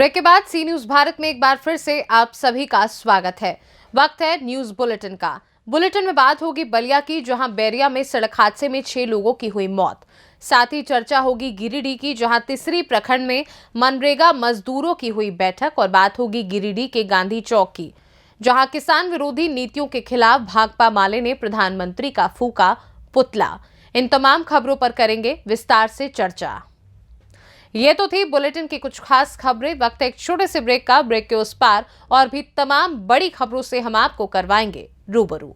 Break के बाद सी news Bharat में एक बार फिर से आप सभी का स्वागत है। वक्त है न्यूज बुलेटिन का। बुलेटिन में बात होगी बलिया की, जहां बैरिया में सड़क हादसे में 6 लोगों की हुई मौत। साथ ही चर्चा होगी गिरिडीह की, जहां तीसरी प्रखंड में मनरेगा मजदूरों की हुई बैठक। और बात होगी गिरिडीह के गांधी चौक की, जहां किसान विरोधी नीतियों के खिलाफ भाकपा माले ने प्रधानमंत्री का फूका पुतला। इन तमाम खबरों पर करेंगे विस्तार से चर्चा। ये तो थी बुलेटिन की कुछ खास खबरें। वक्त है एक छोटे से ब्रेक का। ब्रेक के उस पार और भी तमाम बड़ी खबरों से हम आपको करवाएंगे रूबरू।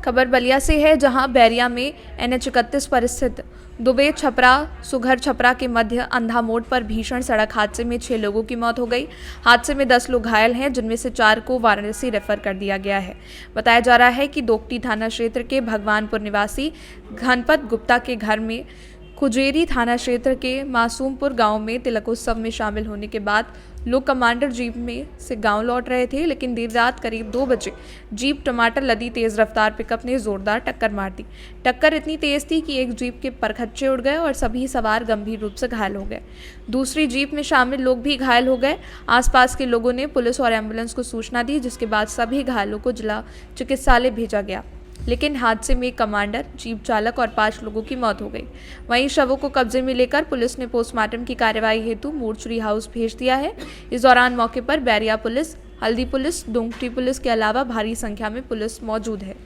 खबर बलिया से है, जहां बैरिया में NH 31 पर स्थित दुबे छपरा सुघर छपरा के मध्य अंधा मोड़ पर भीषण सड़क हादसे में 6 लोगों की मौत हो गई। हादसे में 10 लोग घायल हैं, जिनमें से 4 को वाराणसी रेफर कर दिया गया है। बताया जा रहा है कि दोकटी थाना क्षेत्र के भगवानपुर निवासी घनपत गुप्ता के घर में खुजेरी थाना क्षेत्र के मासूमपुर गांव में तिलकोत्सव में शामिल होने के बाद लोग कमांडर जीप में से गांव लौट रहे थे, लेकिन देर रात करीब 2 बजे जीप टमाटर लदी तेज रफ्तार पिकअप ने जोरदार टक्कर मार दी। टक्कर इतनी तेज थी कि एक जीप के परखच्चे उड़ गए और सभी सवार गंभीर रूप से घायल हो गए। दूसरी जीप में शामिल लोग भी घायल हो गए। आसपास के लोगों ने पुलिस और एम्बुलेंस को सूचना दी, जिसके बाद सभी घायलों को जिला चिकित्सालय भेजा गया, लेकिन हादसे में कमांडर, जीप चालक और 5 लोगों की मौत हो गई। वहीं शवों को कब्जे में लेकर पुलिस ने पोस्टमार्टम की कार्रवाई हेतु मोर्चरी हाउस भेज दिया है। इस दौरान मौके पर बैरिया पुलिस, हल्दी पुलिस, दोंगटी पुलिस के अलावा भारी संख्या में पुलिस मौजूद है।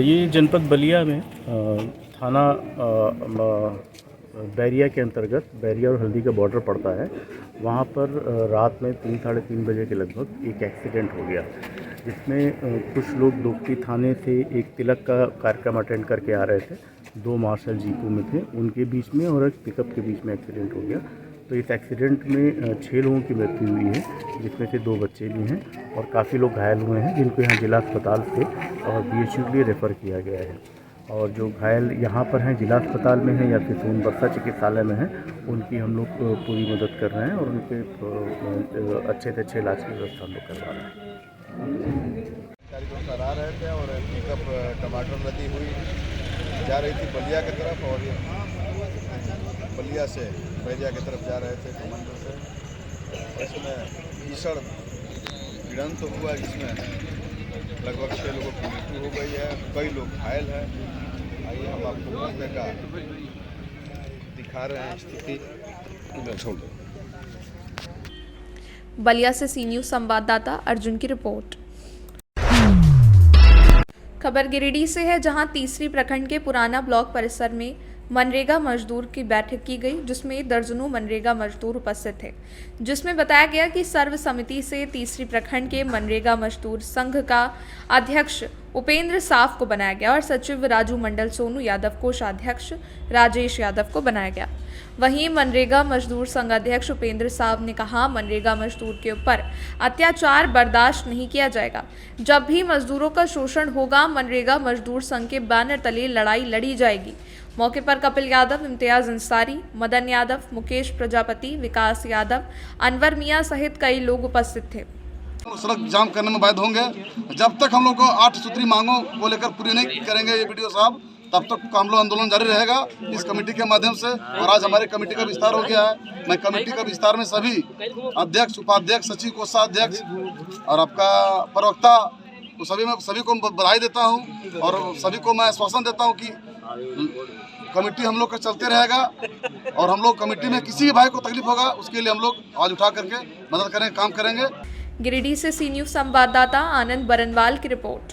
ये जनपद बलिया में थाना बैरिया के अंतर्गत बैरिया और हल्दी का बॉर्डर पड़ता है। वहाँ पर रात में 3 साढ़े 3 बजे के लगभग एक एक्सीडेंट हो गया, जिसमें कुछ लोग दोकटी थाने से एक तिलक का कार्यक्रम अटेंड करके आ रहे थे। 2 मार्शल जीपों में थे, उनके बीच में और एक पिकअप के बीच में एक्सीडेंट हो गया। तो इस एक्सीडेंट में 6 लोगों की मृत्यु हुई है, जिसमें से 2 बच्चे भी हैं और काफ़ी लोग घायल हुए हैं, जिनको यहाँ जिला अस्पताल से और BHU के लिए रेफ़र किया गया है। और जो घायल यहाँ पर हैं जिला अस्पताल में हैं या फिर सोनबरसा चिकित्सालय में हैं, उनकी हम लोग पूरी मदद कर रहे हैं और उनके अच्छे से अच्छे इलाज की व्यवस्था हम लोग करवा रहे हैं। कार्यक्रम करा रहे थे और पिकअप टमाटर लदी हुई जा रही थी बलिया की तरफ, और बलिया से बैरिया की तरफ जा रहे थे कमांडर से। इसमें भीषण भिड़ंत तो हुआ, जिसमें लगभग 6 लोगों की मृत्यु हो गई है, कई लोग घायल हैं। आइए हम आपको मौके का दिखा रहे हैं स्थिति। बलिया से सी न्यूज संवाददाता अर्जुन की रिपोर्ट। खबर गिरिडीह से है, जहां तीसरी प्रखंड के पुराना ब्लॉक परिसर में मनरेगा मजदूर की बैठक की गई, जिसमें दर्जनों मनरेगा मजदूर उपस्थित थे। जिसमें बताया गया कि सर्व समिति से तीसरी प्रखंड के मनरेगा मजदूर संघ का अध्यक्ष उपेंद्र साफ को बनाया गया और सचिव राजू मंडल सोनू यादव, कोषाध्यक्ष राजेश यादव को बनाया गया। वहीं मनरेगा मजदूर संघ अध्यक्ष उपेंद्र साहब ने कहा, मनरेगा मजदूर के ऊपर अत्याचार बर्दाश्त नहीं किया जाएगा। जब भी मजदूरों का शोषण होगा, मनरेगा मजदूर संघ के बैनर तले लड़ाई लड़ी जाएगी। मौके पर कपिल यादव, इम्तियाज अंसारी, मदन यादव, मुकेश प्रजापति, विकास यादव, अनवर मियां सहित कई लोग उपस्थित थे। सड़क जाम करने में बाध्य होंगे जब तक हम लोग को 8 सूत्री मांगों को लेकर पूरी नहीं करेंगे ये वीडियो साहब, तब तक हम लोग आंदोलन जारी रहेगा इस कमेटी के माध्यम से। और आज हमारी कमेटी का विस्तार हो गया है। मैं कमेटी का विस्तार में सभी अध्यक्ष, उपाध्यक्ष, सचिव, कोषाध्यक्ष और आपका प्रवक्ता तो सभी को बधाई देता हूं और सभी को मैं आश्वासन देता हूं कि कमेटी हम लोग का चलते रहेगा और हम लोग कमेटी में किसी भी भाई को तकलीफ होगा उसके लिए हम लोग आवाज उठा करके मदद करेंगे, काम करेंगे। गिरिडीह से सी न्यूज संवाददाता आनंद बरनवाल की रिपोर्ट।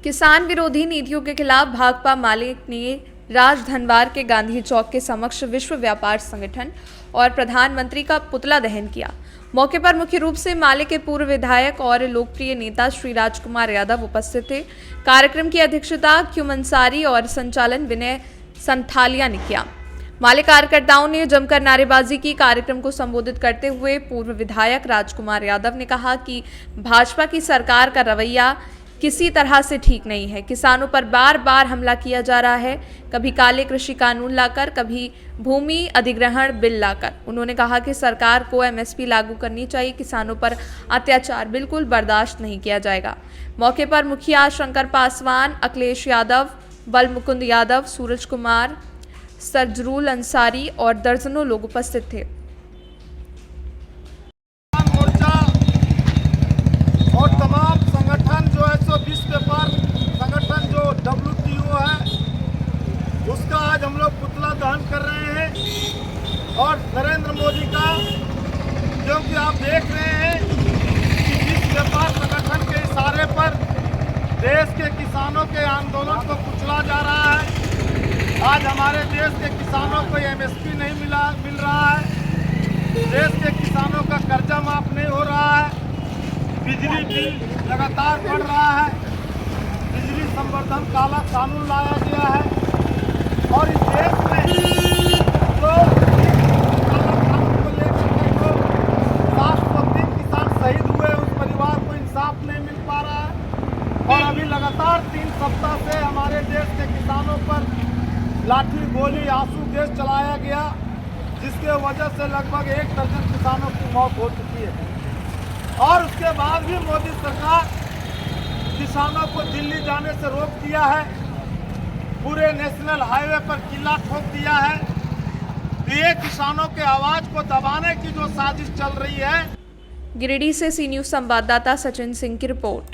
किसान विरोधी नीतियों के खिलाफ भाकपा माले ने राजधनवार के गांधी चौक के समक्ष विश्व व्यापार संगठन और प्रधानमंत्री का पुतला दहन किया। मौके पर मुख्य रूप से माले के पूर्व विधायक और लोकप्रिय नेता श्री राजकुमार यादव उपस्थित थे। कार्यक्रम की अध्यक्षता क्यूम अंसारी और संचालन विनय संथालिया ने किया। माले कार्यकर्ताओं ने जमकर नारेबाजी की। कार्यक्रम को संबोधित करते हुए पूर्व विधायक राजकुमार यादव ने कहा कि भाजपा की सरकार का रवैया किसी तरह से ठीक नहीं है। किसानों पर बार बार हमला किया जा रहा है, कभी काले कृषि कानून लाकर, कभी भूमि अधिग्रहण बिल लाकर। उन्होंने कहा कि सरकार को MSP लागू करनी चाहिए। किसानों पर अत्याचार बिल्कुल बर्दाश्त नहीं किया जाएगा। मौके पर मुखिया शंकर पासवान, अखिलेश यादव, बल मुकुंद यादव, सूरज कुमार, सरजरूल अंसारी और दर्जनों लोग उपस्थित थे। मोर्चा और तमाम संगठन जो है सो विश्व व्यापार संगठन जो WTO है उसका आज हम लोग पुतला दहन कर रहे हैं। और नरेंद्र मोदी का, क्योंकि आप देख रहे हैं कि विश्व व्यापार संगठन के इशारे पर देश के किसानों के आंदोलन को कुचला जा रहा है। आज हमारे देश के किसानों को MSP नहीं मिल रहा है, देश के किसानों का कर्जा माफ नहीं हो रहा है, बिजली बिल लगातार बढ़ रहा है, बिजली संवर्धन काला कानून लाया गया है और इस देश में जो काला कानून को लेकर जो 703 किसान शहीद हुए उस परिवार को इंसाफ नहीं मिल पा रहा है। और अभी लगातार 3 सप्ताह से हमारे देश के किसानों पर लाठी गोली आंसू गैस चलाया गया, जिसके वजह से लगभग 1 दर्जन किसानों की मौत हो चुकी है। और उसके बाद भी मोदी सरकार किसानों को दिल्ली जाने से रोक दिया है, पूरे नेशनल हाईवे पर किला ठोक दिया है। ये किसानों के आवाज को दबाने की जो साजिश चल रही है। गिरिडीह से सी न्यूज संवाददाता सचिन सिंह की रिपोर्ट।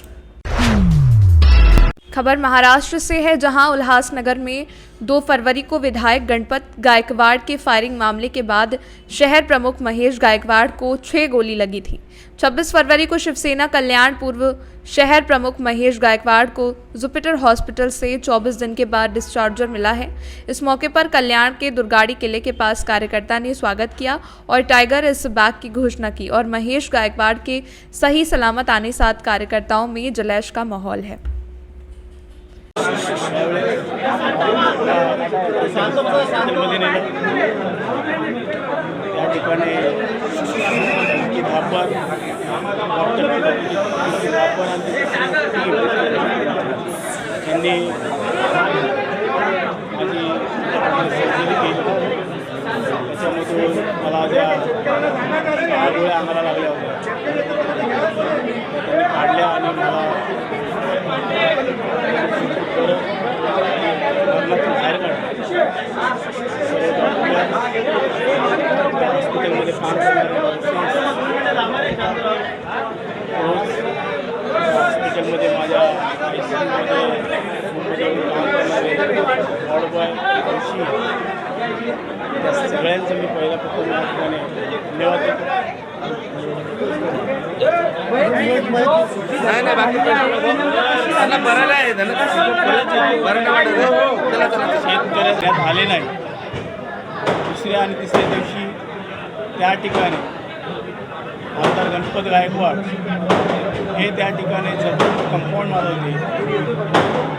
खबर महाराष्ट्र से है, जहां उल्हासनगर में 2 फरवरी को विधायक गणपत गायकवाड़ के फायरिंग मामले के बाद शहर प्रमुख महेश गायकवाड़ को 6 गोली लगी थी। 26 फरवरी को शिवसेना कल्याण पूर्व शहर प्रमुख महेश गायकवाड़ को जुपिटर हॉस्पिटल से 24 दिन के बाद डिस्चार्जर मिला है। इस मौके पर कल्याण के दुर्गाड़ी किले के पास कार्यकर्ता ने स्वागत किया और टाइगर इज बैक की घोषणा की और महेश गायकवाड़ के सही सलामत आने साथ कार्यकर्ताओं में जलैश का माहौल है। या ठिकाणी की धापर यांनी माझी सर्जरी केली, त्याच्यामधून मला ज्या गोळ्या अंगाला लागल्या होत्या त्यांनी काढल्या आणि मला मरणातून बाहेर काढलं। हॉस्पिटलमध्ये 5 हॉस्पिटलमध्ये माझ्या ICUमध्ये काम करणारे वॉर्ड बॉय त्या सगळ्यांचं मी पहिला फक्त या ठिकाणी धन्यवाद देतो। शेतकऱ्यात आले नाही। दुसऱ्या आणि तिसऱ्या दिवशी त्या ठिकाणी आमदार गणपत गायकवाड हे त्या ठिकाणी जबरदस्त कंपाऊंड मारले होते,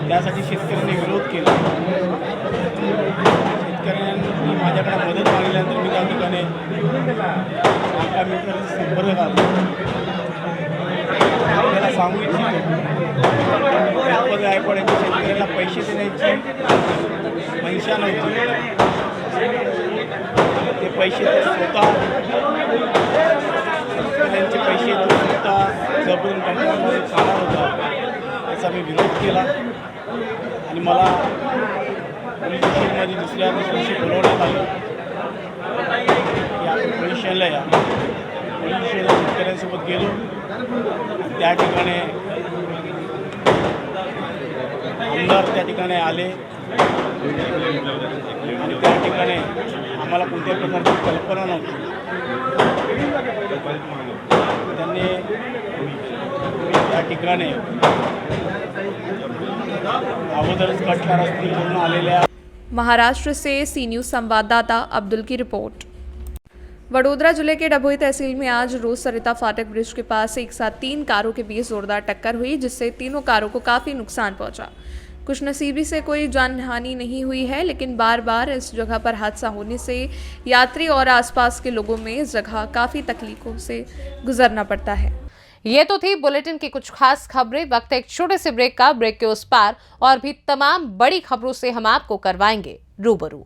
त्यासाठी शेतकऱ्यांनी विरोध केला। शेतकऱ्यांनी माझ्याकडे मदत मागितल्यानंतर मी त्या ठिकाणी आमच्या मित्रांचा संपर्क काढला। आपल्याला सांगू इच्छितो गणपत गायकवाड यांच्या शेतकऱ्यांना पैसे देण्याची मनशा नव्हती, ते पैसे ते स्वतः त्यांचे पैसे तो स्वतः जबरून कंपनीमध्ये चालणार होता, याचा मी विरोध केला आणि मला पोलीस स्टेशनमध्ये दुसऱ्या दिवशी बोलवण्यात आलं की आपण पोलीस स्टेशनला या। पोलीस स्टेशनला शेतकऱ्यांसोबत गेलो, त्या ठिकाणी आमदार त्या ठिकाणी आले आणि त्या ठिकाणी आम्हाला कोणत्याही प्रकारची कल्पना नव्हती। त्यांनी त्या ठिकाणी अगोदरच कटला रस्ती करून आलेल्या। महाराष्ट्र से सी न्यूज संवाददाता अब्दुल की रिपोर्ट। वडोदरा जिले के डभोई तहसील में आज रोज सरिता फाटक ब्रिज के पास एक साथ 3 कारों के बीच जोरदार टक्कर हुई, जिससे तीनों कारों को काफ़ी नुकसान पहुंचा। कुछ नसीबी से कोई जानहानि नहीं हुई है, लेकिन बार बार इस जगह पर हादसा होने से यात्री और आसपास के लोगों में इस जगह काफ़ी तकलीफों से गुजरना पड़ता है। ये तो थी बुलेटिन की कुछ खास खबरें। वक्त है एक छोटे से ब्रेक का। ब्रेक के उस पार और भी तमाम बड़ी खबरों से हम आपको करवाएंगे रूबरू।